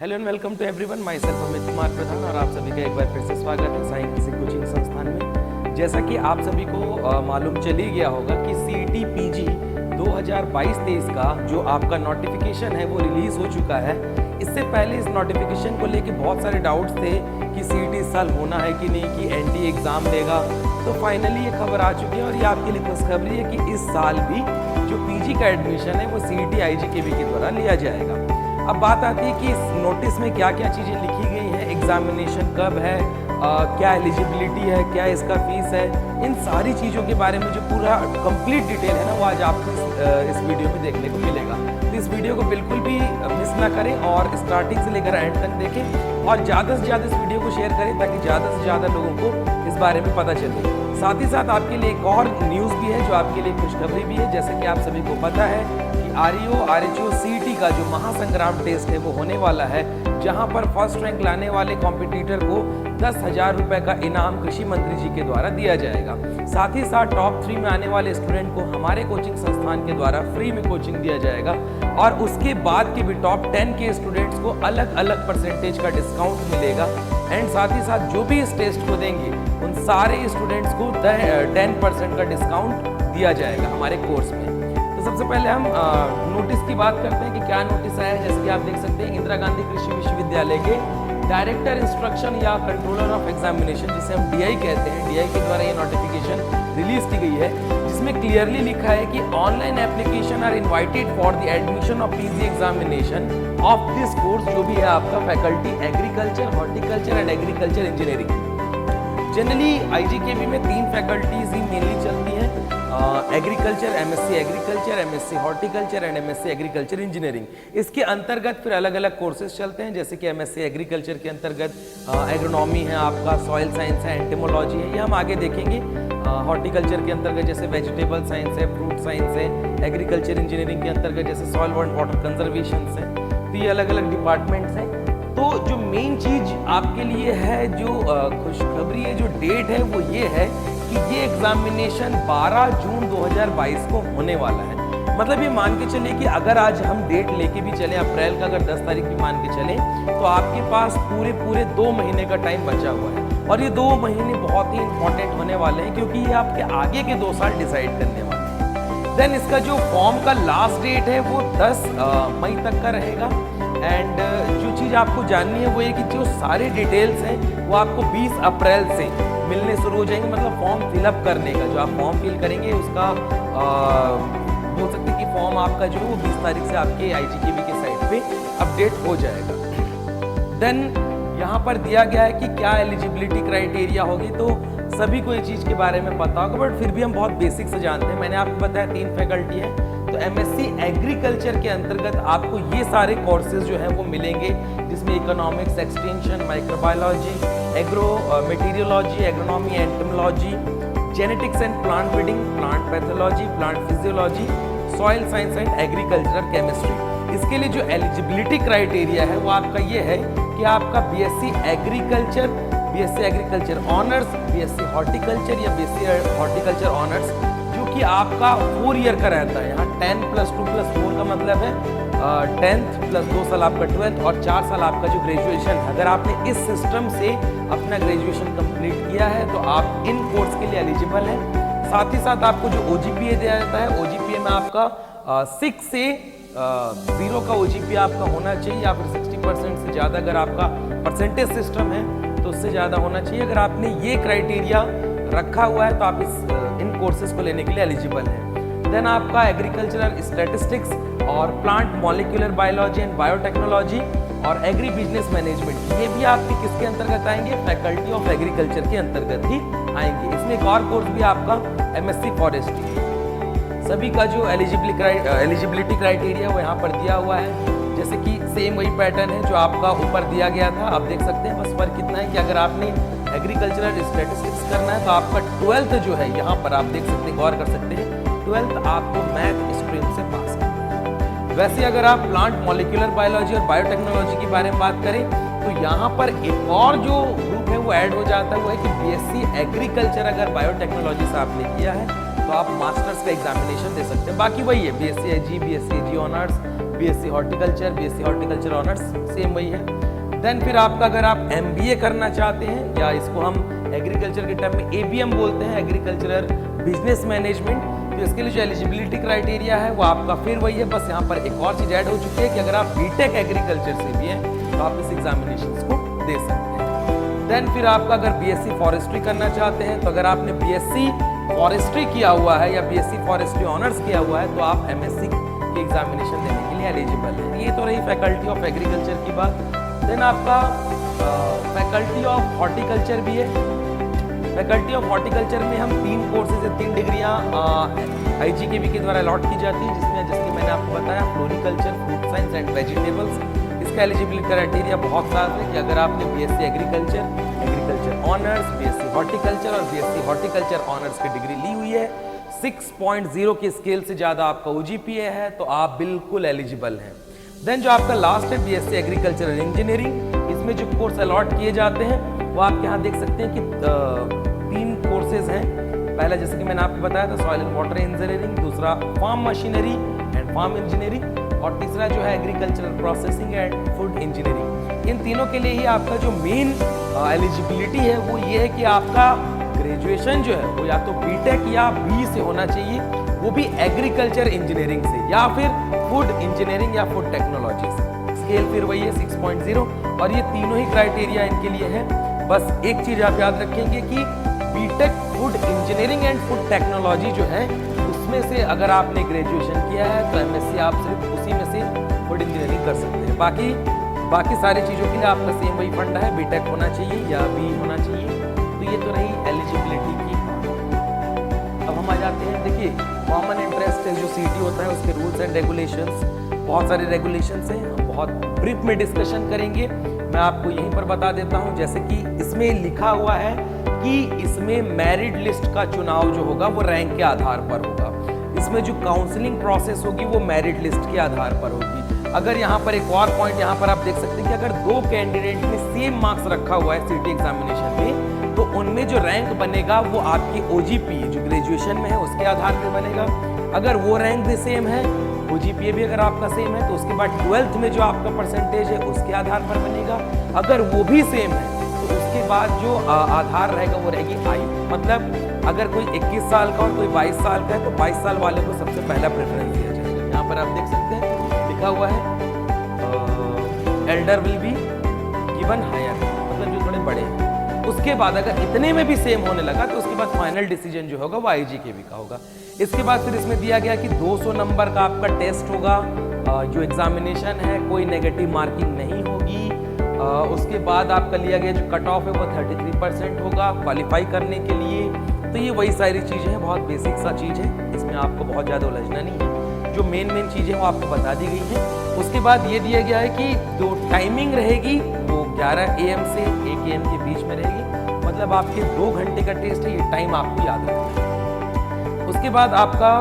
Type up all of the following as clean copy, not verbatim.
Hello and welcome to everyone, myself Amit Kumar Pradhan और आप सभी का एक बार फिर से स्वागत है साई किसी कोचिंग संस्थान में। जैसा कि आप सभी को मालूम चल ही गया होगा कि CET PG 2022-23 का जो आपका नोटिफिकेशन है वो रिलीज हो चुका है। इससे पहले इस नोटिफिकेशन को लेके बहुत सारे डाउट्स थे कि CET इस साल होना है कि नहीं, कि NT एग्ज़ाम लेगा। तो फाइनली ये खबर आ चुकी है और ये आपके लिए खुशखबरी है कि इस साल भी जो PG का एडमिशन है वो CET IGKB के द्वारा लिया जाएगा। अब बात आती है कि इस नोटिस में क्या क्या चीज़ें लिखी गई हैं, एग्जामिनेशन कब है, क्या एलिजिबिलिटी है, क्या इसका फीस है, इन सारी चीज़ों के बारे में जो पूरा कंप्लीट डिटेल है ना वो आज आपको इस वीडियो में देखने को मिलेगा। तो इस वीडियो को बिल्कुल भी मिस ना करें और स्टार्टिंग से लेकर एंड तक देखें और ज़्यादा से ज़्यादा इस वीडियो को शेयर करें ताकि ज़्यादा से ज़्यादा लोगों को इस बारे में पता चले। साथ ही साथ आपके लिए एक और न्यूज़ भी है जो आपके लिए खुशखबरी भी है। जैसे कि आप सभी को पता है कि REO RHO CET का जो महासंग्राम टेस्ट है वो होने वाला है, जहां पर फर्स्ट रैंक लाने वाले कॉम्पिटिटर को 10,000 रुपये का इनाम कृषि मंत्री जी के द्वारा दिया जाएगा। साथ ही साथ टॉप 3 में आने वाले स्टूडेंट को हमारे कोचिंग संस्थान के द्वारा फ्री में कोचिंग दिया जाएगा और उसके बाद के भी टॉप 10 के स्टूडेंट्स को अलग अलग परसेंटेज का डिस्काउंट मिलेगा। एंड साथ ही साथ जो भी इस टेस्ट को देंगे उन सारे स्टूडेंट्स को 10% का डिस्काउंट दिया जाएगा हमारे कोर्स में। तो सबसे पहले हम नोटिस की बात करते हैं कि क्या नोटिस आया है। जैसे कि आप देख सकते हैं, इंदिरा गांधी कृषि विश्वविद्यालय के डायरेक्टर इंस्ट्रक्शन या कंट्रोलर ऑफ एग्जामिनेशन, जिसे हम DI कहते हैं, DI के द्वारा ये नोटिफिकेशन रिलीज की गई है, जिसमें क्लियरली लिखा है कि online application are invited for the admission of PG examination of this course, जो भी है आपका faculty agriculture, horticulture and agriculture engineering. Generally IGKB में 3 फैकल्टीज ही मेनली चलती हैं, agriculture, MSc agriculture, MSc horticulture and MSc agriculture engineering. इसके अंतर्गत फिर अलग अलग कोर्सेज चलते हैं, जैसे कि MSc एग्रीकल्चर के अंतर्गत एग्रोनॉमी है, आपका सॉइल साइंस है, एंटेमोलॉजी है, ये हम आगे देखेंगे। हॉर्टिकल्चर के अंतर्गत जैसे वेजिटेबल साइंस है, फ्रूट साइंस है, एग्रीकल्चर इंजीनियरिंग के अंतर्गत जैसे सॉइल एंड वाटर कंजर्वेशन है। तो ये अलग अलग डिपार्टमेंट्स हैं। तो जो मेन चीज आपके लिए है, जो खुशखबरी है, जो डेट है, वो ये है कि ये एग्जामिनेशन 12 जून 2022 को होने वाला है। मतलब ये मान के चले कि अगर आज हम डेट लेके भी चले, अप्रैल का अगर 10 तारीख भी मान के चले, तो आपके पास पूरे 2 महीने का टाइम बचा हुआ है। और ये 2 महीने बहुत ही इंपॉर्टेंट होने वाले हैं क्योंकि ये आपके आगे के 2 साल डिसाइड करने वाले हैं। देन इसका जो फॉर्म का लास्ट डेट है वो 10 मई तक का रहेगा। एंड जो चीज़ आपको जाननी है वो ये कि जो सारे डिटेल्स हैं वो आपको 20 अप्रैल से मिलने शुरू हो जाएंगे। मतलब फॉर्म फिलअप करने का, जो आप फॉर्म फिल करेंगे उसका बोल सकते हैं कि फॉर्म आपका जो है वो 20 तारीख से आपके IGKB के साइट पे अपडेट हो जाएगा। देन यहाँ पर दिया गया है कि क्या एलिजिबिलिटी क्राइटेरिया होगी, तो सभी को ये चीज़ के बारे में पता होगा, बट फिर भी हम बहुत बेसिक से जानते हैं। मैंने आपको बताया 3 फैकल्टी है। तो MSc एग्रीकल्चर के अंतर्गत आपको ये सारे कोर्सेज जो हैं वो मिलेंगे, जिसमें economics, extension, microbiology, agro meteorology, agronomy, entomology, genetics and plant breeding, plant pathology, plant physiology, soil science and agriculture chemistry. इसके लिए जो एलिजिबिलिटी क्राइटेरिया है वो आपका ये है कि आपका BSc agriculture, BSc agriculture honours, BSc horticulture या BSc हॉर्टिकल्चर ऑनर्स, जो कि आपका 4 ईयर का रहता है। यहाँ 10 + 2 + 4 का मतलब है 10th + 2 साल आपका 12th और 4 साल आपका जो ग्रेजुएशन है। अगर आपने इस सिस्टम से अपना ग्रेजुएशन कंप्लीट किया है तो आप इन कोर्स के लिए एलिजिबल हैं। साथ ही साथ आपको जो OGPA दिया जाता है, OGPA में आपका 6 से 0 का OGPA आपका होना चाहिए, या फिर 60% से ज़्यादा अगर आपका परसेंटेज सिस्टम है तो उससे ज़्यादा होना चाहिए। अगर आपने ये क्राइटेरिया रखा हुआ है तो आप इन कोर्सेज को लेने के लिए एलिजिबल हैं। देन आपका एग्रीकल्चरल स्टैटिस्टिक्स और plant molecular biology and biotechnology और एग्री बिजनेस मैनेजमेंट, ये भी आपके किसके अंतर्गत आएंगे, फैकल्टी ऑफ एग्रीकल्चर के अंतर्गत ही आएंगे। इसमें एक और कोर्स भी आपका MSc फॉरेस्ट्री। सभी का जो एलिजिबिलिटी क्राइटेरिया वो यहाँ पर दिया हुआ है। जैसे कि सेम वही पैटर्न है जो आपका ऊपर दिया गया था, आप देख सकते हैं। बस फर्क कितना है कि अगर आपने एग्रीकल्चरल स्टैटिस्टिक्स करना है तो आपका 12th जो है, यहाँ पर आप देख सकते हैं, गौर कर सकते हैं, 12th आपको मैथ स्ट्रीम से पास करना है। वैसे अगर आप प्लांट मॉलिक्यूलर बायोलॉजी और बायोटेक्नोलॉजी के बारे में बात करें तो यहाँ पर एक और जो ग्रुप है वो ऐड हो जाता है, वो है कि BSc एग्रीकल्चर अगर बायोटेक्नोलॉजी से आपने किया है तो आप मास्टर्स का एग्जामिनेशन दे सकते हैं। बाकी वही है, BSc ag, BSc ag honours, BSc horticulture, BSc horticulture honours, same वही है। देन फिर आपका अगर आप एमबीए करना चाहते हैं, या इसको हम एग्रीकल्चर के टर्म में एबीएम बोलते हैं, एग्रीकल्चरल बिजनेस मैनेजमेंट, तो इसके लिए जो एलिजिबिलिटी क्राइटेरिया है वो आपका फिर वही है, बस यहाँ पर एक और चीज ऐड हो चुकी है कि अगर आप बीटेक एग्रीकल्चर से भी हैं तो आप इस एग्जामिनेशन को दे सकते हैं। देन फिर आपका अगर बीएससी फॉरेस्ट्री करना चाहते हैं, तो अगर आपने बीएससी फॉरेस्ट्री किया हुआ है या बीएससी फॉरेस्ट्री ऑनर्स किया हुआ है तो आप एमएससी की एग्जामिनेशन देने के लिए एलिजिबल है। ये तो रही फैकल्टी ऑफ एग्रीकल्चर की बात। देन आपका फैकल्टी ऑफ हॉर्टिकल्चर भी है। फैकल्टी ऑफ हॉर्टिकल्चर में हम 3 कोर्सेज है, 3 डिग्रियाँ आईजीकेवी के द्वारा अलॉट की जाती है, जिसकी मैंने आपको बताया, floriculture, fruit science and vegetables. इसका एलिजिबिलिटी क्राइटेरिया बहुत सारा है कि अगर आपने BSc agriculture, agriculture honours, BSc horticulture और बीएससी हॉर्टिकल्चर ऑनर्स की डिग्री ली हुई है, 6.0 की स्केल से ज़्यादा आपका ओजीपीए है, तो आप बिल्कुल एलिजिबल हैं। देन जो आपका लास्ट है बीएससी एग्रीकल्चरल इंजीनियरिंग, इसमें जो कोर्स अलॉट किए जाते हैं वो आप यहाँ देख सकते हैं कि 3 कोर्सेज हैं। पहला जैसे कि मैंने आपको बताया था सॉइल एंड वाटर इंजीनियरिंग, दूसरा farm machinery and farm engineering, और तीसरा जो है agricultural processing and food engineering. इन तीनों के लिए ही आपका जो मेन एलिजिबिलिटी है वो ये है कि आपका ग्रेजुएशन जो है वो या तो बीटेक या बी से होना चाहिए, वो भी एग्रीकल्चर इंजीनियरिंग से, या फिर फूड इंजीनियरिंग या फूड टेक्नोलॉजी से। स्केल फिर वही है 6.0, और ये तीनों ही क्राइटेरिया इनके लिए है। बस एक चीज आप याद रखेंगे कि B Tech food engineering and food technology जो है उसमें से अगर आपने ग्रेजुएशन किया है तो एमएससी आप सिर्फ उसी में से फूड इंजीनियरिंग कर सकते हैं। बाकी सारी चीज़ों के लिए आपका सेम वही फंडा है, बीटेक होना चाहिए या बी होना चाहिए। तो ये तो रही एलिजिबिलिटी की। अब हम आ जाते हैं, देखिए कॉमन इंटरेस्ट जो सीटी होता है उसके रूल्स एंड रेगुलेशंस, बहुत सारे रेगुलेशंस हैं, हम बहुत ब्रीफ में डिस्कशन करेंगे। मैं आपको यहीं पर बता देता हूं, जैसे कि इसमें लिखा हुआ है कि इसमें मेरिट लिस्ट का चुनाव जो होगा वो रैंक के आधार पर होगा। इसमें जो काउंसलिंग प्रोसेस होगी वो मेरिट लिस्ट के आधार पर होगी। अगर यहाँ पर एक और पॉइंट यहाँ पर आप देख सकते हैं कि अगर 2 कैंडिडेट में सेम मार्क्स रखा हुआ है सीटी एग्जामिनेशन में, तो उनमें जो रैंक बनेगा वो आपकी ओजीपी जो ग्रेजुएशन में है उसके आधार पर बनेगा। अगर वो रैंक भी सेम है, ओजीपीए भी अगर आपका सेम है, तो उसके बाद 12th में जो आपका परसेंटेज है उसके आधार पर बनेगा। अगर वो भी सेम है तो उसके बाद जो आधार रहेगा वो रहेगी आयु। मतलब अगर कोई 21 साल का और कोई 22 साल का है तो 22 साल वाले को सबसे पहला प्रेफरेंस दिया जाएगा। यहाँ पर आप देख सकते हैं लिखा हुआ है elder will be given higher, मतलब जो थोड़े बड़े हैं। उसके बाद अगर इतने में भी सेम होने लगा तो उसके बाद फाइनल डिसीजन जो होगा वो आईजीकेवी का होगा। इसके बाद फिर इसमें दिया गया कि 200 नंबर का आपका टेस्ट होगा, जो एग्जामिनेशन है कोई नेगेटिव मार्किंग नहीं होगी। उसके बाद आपका लिया गया जो कट ऑफ है वो 33% होगा क्वालिफाई करने के लिए। तो ये वही सारी चीज़ें हैं, बहुत बेसिक सा चीज़ है, इसमें आपको बहुत ज़्यादा उलझना नहीं है। जो मेन चीज़ें वो आपको बता दी गई हैं। उसके बाद ये दिया गया है कि जो टाइमिंग रहेगी वो 11 AM से 1 AM के बीच में रहेगी, मतलब आपके 2 घंटे का टेस्ट है, ये टाइम आपको याद रखना है। उसके बाद आपका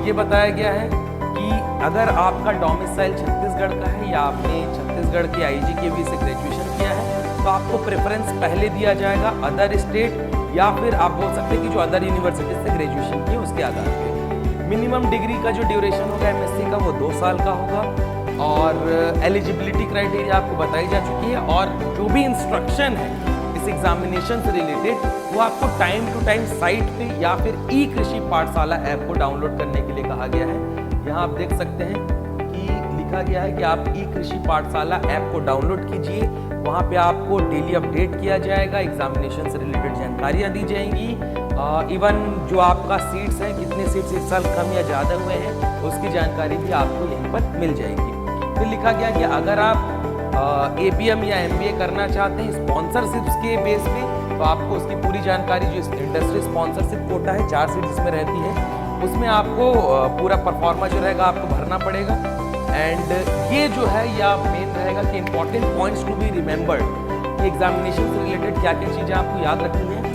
ये बताया गया है कि अगर आपका डोमिसाइल छत्तीसगढ़ का है या आपने छत्तीसगढ़ के आईजीकेवी से ग्रेजुएशन किया है तो आपको प्रेफरेंस पहले दिया जाएगा अदर स्टेट, या फिर आप बोल सकते हैं कि जो अदर यूनिवर्सिटी से ग्रेजुएशन किए उसके आधार पर। मिनिमम डिग्री का जो ड्यूरेशन होगा एमएससी का वो 2 साल का होगा, और एलिजिबिलिटी क्राइटेरिया आपको बताई जा चुकी है। और जो भी इंस्ट्रक्शन है इस एग्जामिनेशन से रिलेटेड वो आपको टाइम टू टाइम साइट पे या फिर ई कृषि पाठशाला ऐप को डाउनलोड करने के लिए कहा गया है। यहाँ आप देख सकते हैं कि लिखा गया है कि आप ई कृषि पाठशाला ऐप को डाउनलोड कीजिए, वहाँ पे आपको डेली अपडेट किया जाएगा, एग्जामिनेशन से रिलेटेड जानकारियाँ दी जाएंगी। इवन जो आपका सीट्स हैं, कितने सीट्स इस साल कम या ज़्यादा हुए हैं, उसकी जानकारी भी आपको यहीं पर मिल जाएगी। फिर लिखा गया कि अगर आप एपीएम या एमबीए करना चाहते हैं स्पॉन्सरशिप्स के बेस पे, तो आपको उसकी पूरी जानकारी, जो इंडस्ट्री स्पॉन्सरशिप कोटा है 4 सीट जिसमें रहती है, उसमें आपको पूरा परफॉर्मा जो रहेगा आपको भरना पड़ेगा। एंड ये जो है या मेन रहेगा कि important points to be remembered, examination से रिलेटेड क्या क्या चीज़ें आपको याद रखनी है।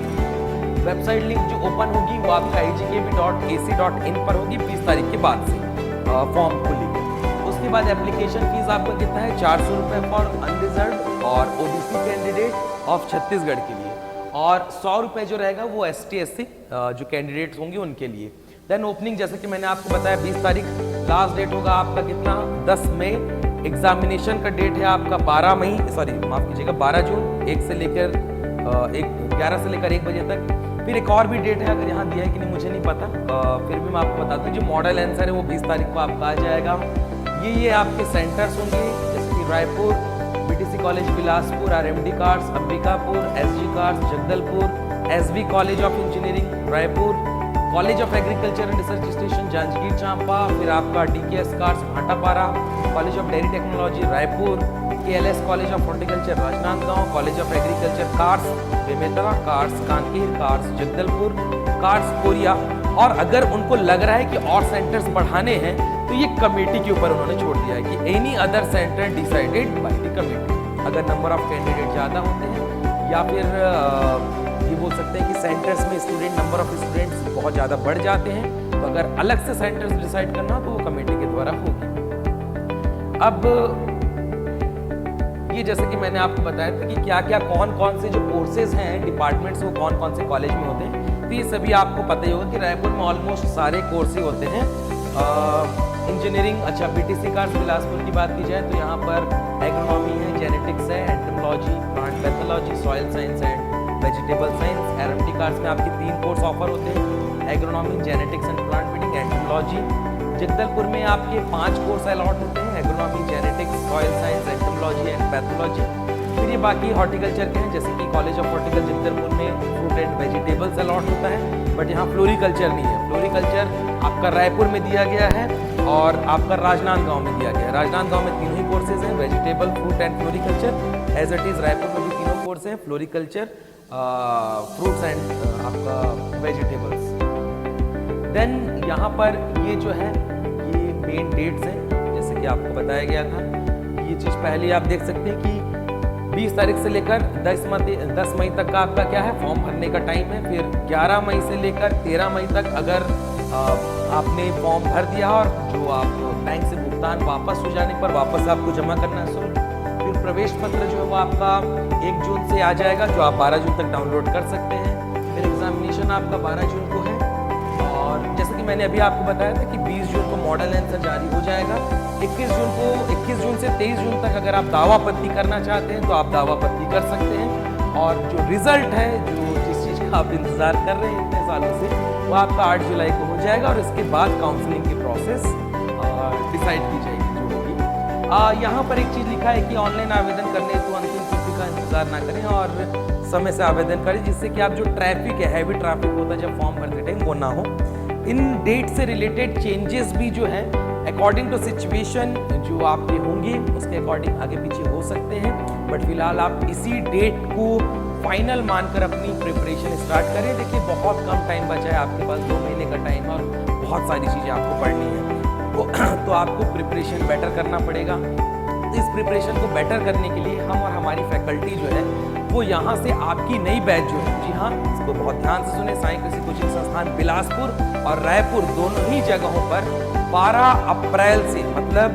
वेबसाइट लिंक जो ओपन होगी वो आपका igkv.ac.in पर होगी 20 तारीख के बाद से फॉर्म खुलेगी। उसके बाद एप्लीकेशन फीस आपका कितना है, 400 रुपये फॉर अनरिजर्व और ओबीसी कैंडिडेट ऑफ छत्तीसगढ़ के लिए, और 100 रुपये जो रहेगा वो ST SC जो कैंडिडेट्स होंगे उनके लिए। देन ओपनिंग जैसे कि मैंने आपको बताया 20 तारीख लास्ट डेट होगा आपका कितना 10 मई। एग्जामिनेशन का डेट है आपका 12 मई, सॉरी माफ कीजिएगा 12 जून 11 से लेकर 1 बजे तक। फिर एक और भी डेट है, अगर यहाँ दिया है कि नहीं मुझे नहीं पता, फिर भी मैं आपको बताता हूँ। जो मॉडल आंसर है वो 20 तारीख को आपका आ जाएगा। ये आपके सेंटर्स होंगे जैसे कि Raipur, BTC college Bilaspur, RMD CARS Ambikapur, SG CARS Jagdalpur, SV college of engineering Raipur, college of agriculture and research station Janjgir Champa, फिर आपका DKS CARS Bhatapara, college of dairy technology Raipur, KLS college of horticulture Rajnandgaon, college of agriculture CARS Bemetara, CARS Kanker, CARS Jagdalpur, CARS Koriya. और अगर उनको लग रहा है कि और सेंटर्स बढ़ाने हैं तो ये कमेटी के ऊपर उन्होंने छोड़ दिया है कि any other centre decided by the committee. अगर नंबर ऑफ कैंडिडेट ज़्यादा होते हैं या फिर ये बोल सकते हैं कि सेंटर्स में स्टूडेंट नंबर ऑफ स्टूडेंट्स बहुत ज़्यादा बढ़ जाते हैं, तो अगर अलग से सेंटर्स डिसाइड करना तो वो कमेटी के द्वारा होगी। अब ये जैसे कि मैंने आपको बताया था कि क्या क्या कौन कौन से जो कोर्सेज हैं डिपार्टमेंट्स वो कौन कौन से कॉलेज में होते हैं, तो ये सभी आपको पता ही होगा कि रायपुर में ऑलमोस्ट सारे कोर्स ही होते हैं। इंजीनियरिंग, अच्छा बीटीसी कार्स बिलासपुर की बात की जाए तो यहाँ पर एग्रोनॉमी है, जेनेटिक्स है, entomology, plant pathology, soil science and vegetable science. RMD cars में आपके 3 कोर्स ऑफर होते हैं, agronomy, genetics and plant breeding, entomology. Jagdalpur में आपके 5 कोर्स अलॉट होते हैं, agronomy, genetics, soil science, entomology and pathology. फिर ये बाकी हॉर्टिकल्चर के हैं जैसे कि कॉलेज ऑफ हॉर्टिकल्चर जगदलपुर में फ्रूट एंड वेजिटेबल्स अलॉट होता है, बट यहाँ फ्लोरिकल्चर नहीं है। फ्लोरिकल्चर आपका रायपुर में दिया गया है और आपका राजनांदगांव में दिया गया है। राजनांदगांव में तीनों ही कोर्सेज हैं, vegetable, fruit and floriculture. As it is Raipur में भी तीनों कोर्स हैं, फ्लोरिकल्चर, फ्रूट्स एंड आपका वेजिटेबल्स। देन यहाँ पर ये जो है ये मेन डेट्स हैं जैसे कि आपको बताया गया था। ये चीज़ पहले आप देख सकते हैं कि 20 तारीख से लेकर 10 मई तक का आपका क्या है फॉर्म भरने का टाइम है। फिर 11 मई से लेकर 13 मई तक अगर आपने फॉर्म भर दिया और जो आप बैंक से भुगतान वापस हो जाने पर वापस आपको जमा करना है शुल्क। फिर प्रवेश पत्र जो है वो आपका 1 जून से आ जाएगा जो आप 12 जून तक डाउनलोड कर सकते हैं। फिर एग्जामिनेशन आपका 12 जून को है और जैसे कि मैंने अभी आपको बताया था कि 20 जून को मॉडल आंसर जारी हो जाएगा। 21 जून से 23 जून तक अगर आप दावापत्ती करना चाहते हैं तो आप दावापत्ती कर सकते हैं। और जो रिजल्ट है जो जिस चीज़ का आप इंतज़ार कर रहे हैं इतने सालों से वो आपका 8 जुलाई को हो जाएगा और इसके बाद काउंसलिंग की प्रोसेस डिसाइड की जाएगी जो होगी। यहाँ पर एक चीज़ लिखा है कि ऑनलाइन आवेदन करने तो अंतिम तिथि का इंतजार ना करें और समय से आवेदन करें जिससे कि आप जो ट्रैफिक है, हैवी ट्रैफिक होता है जब फॉर्म भरते टाइम वो ना हो। इन डेट से रिलेटेड चेंजेस भी जो है अकॉर्डिंग टू सिचुएशन जो आपके होंगे उसके अकॉर्डिंग आगे पीछे हो सकते हैं, बट फिलहाल आप इसी डेट को फाइनल मानकर अपनी प्रिपरेशन स्टार्ट करें। देखिए बहुत कम टाइम बचा है आपके पास, 2 महीने का टाइम है और बहुत सारी चीज़ें आपको पढ़नी है तो आपको प्रिपरेशन बेटर करना पड़ेगा। इस प्रिपरेशन को बेटर करने के लिए हम और हमारी फैकल्टी जो है वो यहाँ से आपकी नई बैच जो है, जी हाँ इसको बहुत ध्यान से सुने, साई कृषि कोचिंग संस्थान बिलासपुर और रायपुर दोनों ही जगहों पर 12 अप्रैल से मतलब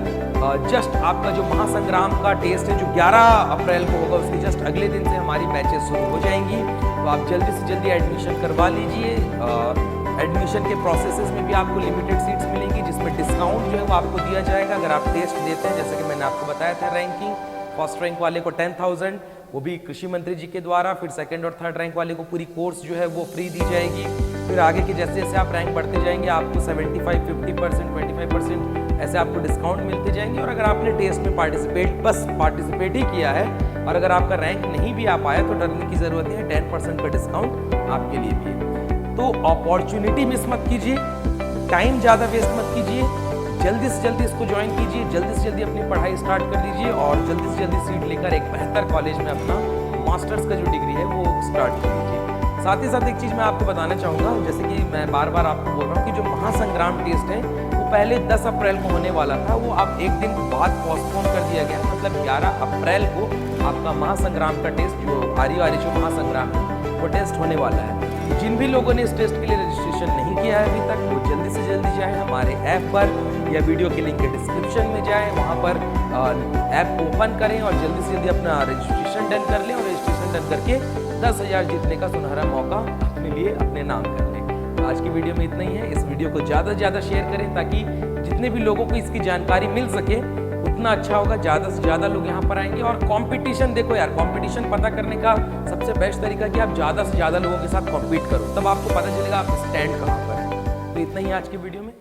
जस्ट आपका जो महासंग्राम का टेस्ट है जो 11 अप्रैल को होगा उसके जस्ट अगले दिन से हमारी बैचेस शुरू हो जाएंगी। तो आप जल्दी से जल्दी एडमिशन करवा लीजिए। एडमिशन के प्रोसेसेस में भी आपको लिमिटेड सीट्स मिलेंगी जिसमें डिस्काउंट जो है वो आपको दिया जाएगा अगर आप टेस्ट देते हैं। जैसे कि मैंने आपको बताया था रैंकिंग, फर्स्ट रैंक वाले को 10,000 वो भी कृषि मंत्री जी के द्वारा, फिर सेकंड और थर्ड रैंक वाले को पूरी कोर्स जो है वो फ्री दी जाएगी। फिर आगे के जैसे जैसे आप रैंक बढ़ते जाएंगे आपको 75, 50%, 25% ऐसे आपको डिस्काउंट मिलते जाएंगे। और अगर आपने टेस्ट में पार्टिसिपेट ही किया है और अगर आपका रैंक नहीं भी आ पाया तो डरने की ज़रूरत है, 10% का डिस्काउंट आपके लिए भी है। तो अपॉर्चुनिटी मिस मत कीजिए, टाइम ज़्यादा वेस्ट मत कीजिए, जल्दी से जल्दी इसको ज्वाइन कीजिए, जल्दी से जल्दी अपनी पढ़ाई स्टार्ट कर दीजिए और जल्दी से जल्दी सीट लेकर एक बेहतर कॉलेज में अपना मास्टर्स का जो डिग्री है वो स्टार्ट कर लीजिए। साथ ही साथ एक चीज़ मैं आपको बताना चाहूँगा, जैसे कि मैं बार बार आपको बोल रहा हूँ कि जो महासंग्राम टेस्ट है वो पहले 10 अप्रैल को होने वाला था, वो अब एक दिन बाद पोस्टपोन कर दिया गया। मतलब 11 अप्रैल को आपका महासंग्राम का टेस्ट जो RURHO महासंग्राम है वो टेस्ट होने वाला है। जिन भी लोगों ने इस टेस्ट के लिए रजिस्ट्रेशन नहीं किया है अभी तक वो जल्दी से जल्दी जाए हमारे ऐप पर या वीडियो के लिंक के डिस्क्रिप्शन में जाए, वहाँ पर ऐप ओपन करें और जल्दी से जल्दी अपना रजिस्ट्रेशन डन कर लें और रजिस्ट्रेशन डन करके 10,000 जीतने का सुनहरा मौका अपने लिए अपने नाम कर लें। आज की वीडियो में इतना ही है। इस वीडियो को ज़्यादा से ज़्यादा शेयर करें ताकि जितने भी लोगों को इसकी जानकारी मिल सके उतना अच्छा होगा। ज़्यादा से ज़्यादा लोग यहाँ पर आएंगे। और कंपटीशन देखो यार, कंपटीशन पता करने का सबसे बेस्ट तरीका कि आप ज़्यादा से ज़्यादा लोगों के साथ कॉम्पीट करो, तब आपको पता चलेगा आप स्टैंड कहाँ पर है। तो इतना ही आज की वीडियो में।